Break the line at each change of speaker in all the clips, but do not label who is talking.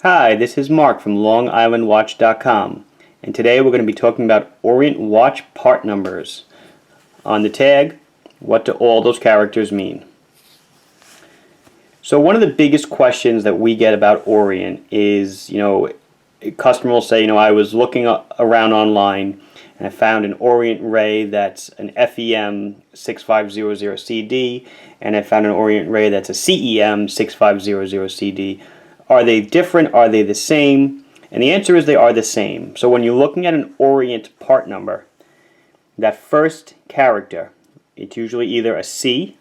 Hi, this is Mark from LongIslandWatch.com, and today we're going to be talking about Orient watch part numbers. On the tag, what do all those characters mean? So one of the biggest questions that we get about Orient is, a customer will say, I was looking around online and I found an Orient Ray that's an FEM 6500CD, and I found an Orient Ray that's a CEM 6500CD. Are they different? Are they the same? And the answer is they are the same. So when you're looking at an Orient part number, that first character, it's usually either a C,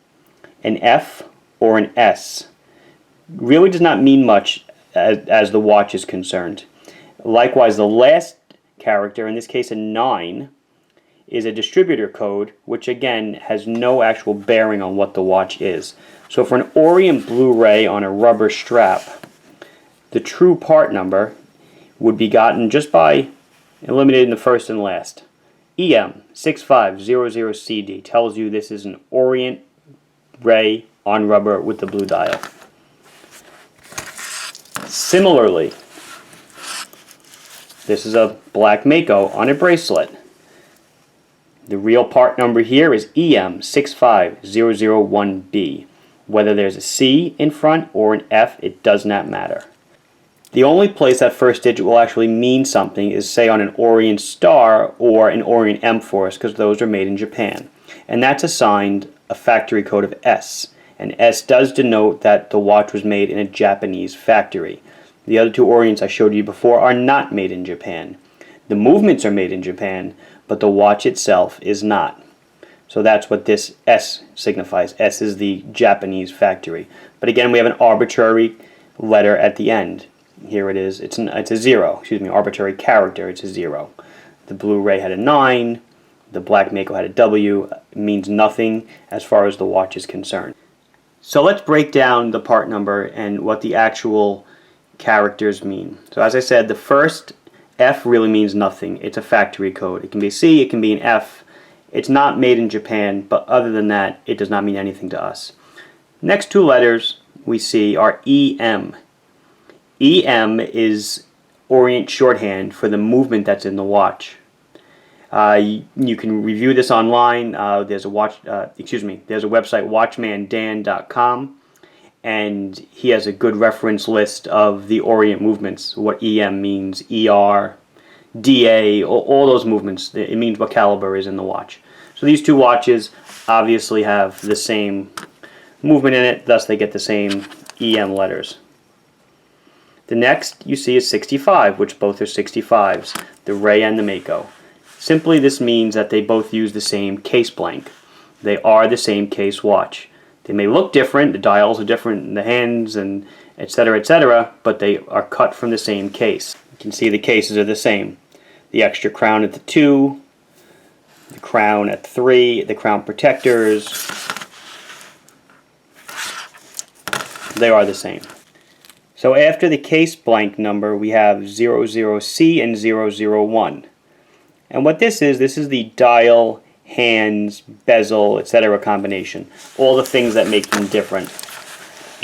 an F, or an S. Really does not mean much as the watch is concerned. Likewise, the last character, in this case a 9, is a distributor code, which again has no actual bearing on what the watch is. So for an Orient Blu-ray on a rubber strap, the true part number would be gotten just by eliminating the first and last. EM 6500CD tells you this is an Orient Ray on rubber with the blue dial. Similarly, this is a black Mako on a bracelet. The real part number here is EM 65001B. Whether there's a C in front or an F, it does not matter. The only place that first digit will actually mean something is, say, on an Orient Star or an Orient M-Force, because those are made in Japan. And that's assigned a factory code of S. And S does denote that the watch was made in a Japanese factory. The other two Orients I showed you before are not made in Japan. The movements are made in Japan, but the watch itself is not. So that's what this S signifies. S is the Japanese factory. But again, we have an arbitrary letter at the end. Here it is. It's a 0. Arbitrary character. It's a 0. The Blu-ray had a 9. The black Mako had a W. It means nothing as far as the watch is concerned. So let's break down the part number and what the actual characters mean. So as I said, the first F really means nothing. It's a factory code. It can be a C. It can be an F. It's not made in Japan, but other than that, it does not mean anything to us. Next two letters we see are EM. EM is Orient shorthand for the movement that's in the watch. You can review this online. There's a website, watchmandan.com, and he has a good reference list of the Orient movements, what EM means, ER, DA, all those movements. It means what caliber is in the watch. So these two watches obviously have the same movement in it, thus they get the same EM letters. The next you see is 65, which both are 65s, the Ray and the Mako. Simply this means that they both use the same case blank. They are the same case watch. They may look different, the dials are different in the hands, and etc., but they are cut from the same case. You can see the cases are the same. The extra crown at the 2, the crown at 3, the crown protectors, they are the same. So after the case blank number, we have 00C and 001. And what this is the dial, hands, bezel, etc. combination. All the things that make them different.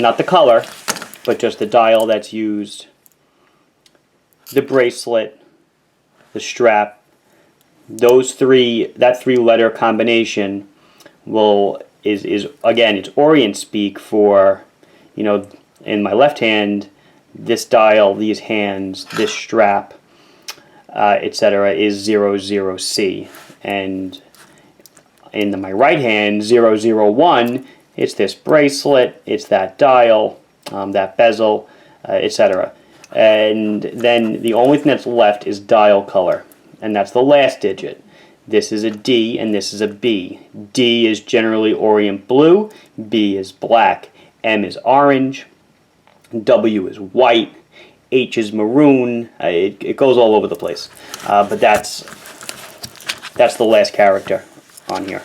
Not the color, but just the dial that's used, the bracelet, the strap. That three-letter combination is again, it's Orient speak for, in my left hand, this dial, these hands, this strap, etc. is 00C. And in my right hand, 001, it's this bracelet, it's that dial, that bezel, etc. And then the only thing that's left is dial color, and that's the last digit. This is a D and this is a B. D is generally Orient blue, B is black, M is orange, W is white, H is maroon. It goes all over the place, but that's the last character on here.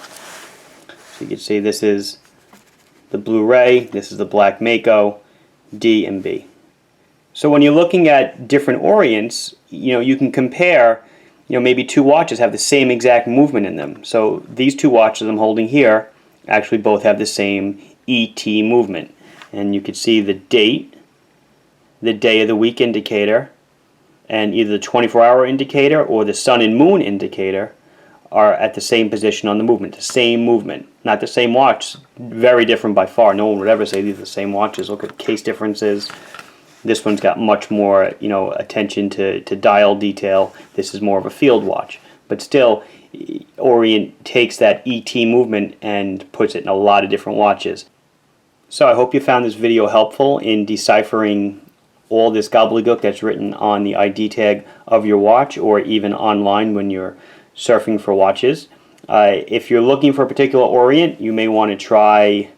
So you can see this is the Blu-ray, this is the black Mako, D and B. So when you're looking at different Orients, you can compare. Maybe two watches have the same exact movement in them. So these two watches I'm holding here actually both have the same ET movement. And you can see the date the day of the week indicator and either the 24-hour indicator or the sun and moon indicator are at the same position on the movement, the same movement, not the same watch, very different by far. No one would ever say these are the same watches. Look at case differences. This one's got much more, attention to dial detail. This is more of a field watch. But still, Orient takes that ET movement and puts it in a lot of different watches. So I hope you found this video helpful in deciphering all this gobbledygook that's written on the ID tag of your watch, or even online when you're surfing for watches. If you're looking for a particular Orient, you may want to try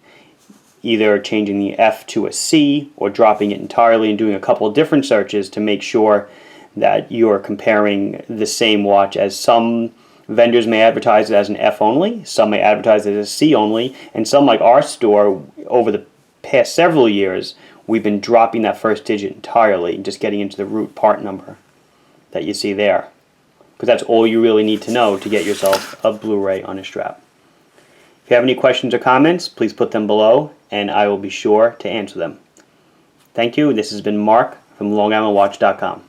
either changing the F to a C or dropping it entirely and doing a couple of different searches to make sure that you're comparing the same watch, as some vendors may advertise it as an F only, some may advertise it as C only, and some, like our store, over the past several years, we've been dropping that first digit entirely and just getting into the root part number that you see there. Because that's all you really need to know to get yourself a Blu-ray on a strap. If you have any questions or comments, please put them below, and I will be sure to answer them. Thank you. This has been Mark from LongIslandWatch.com.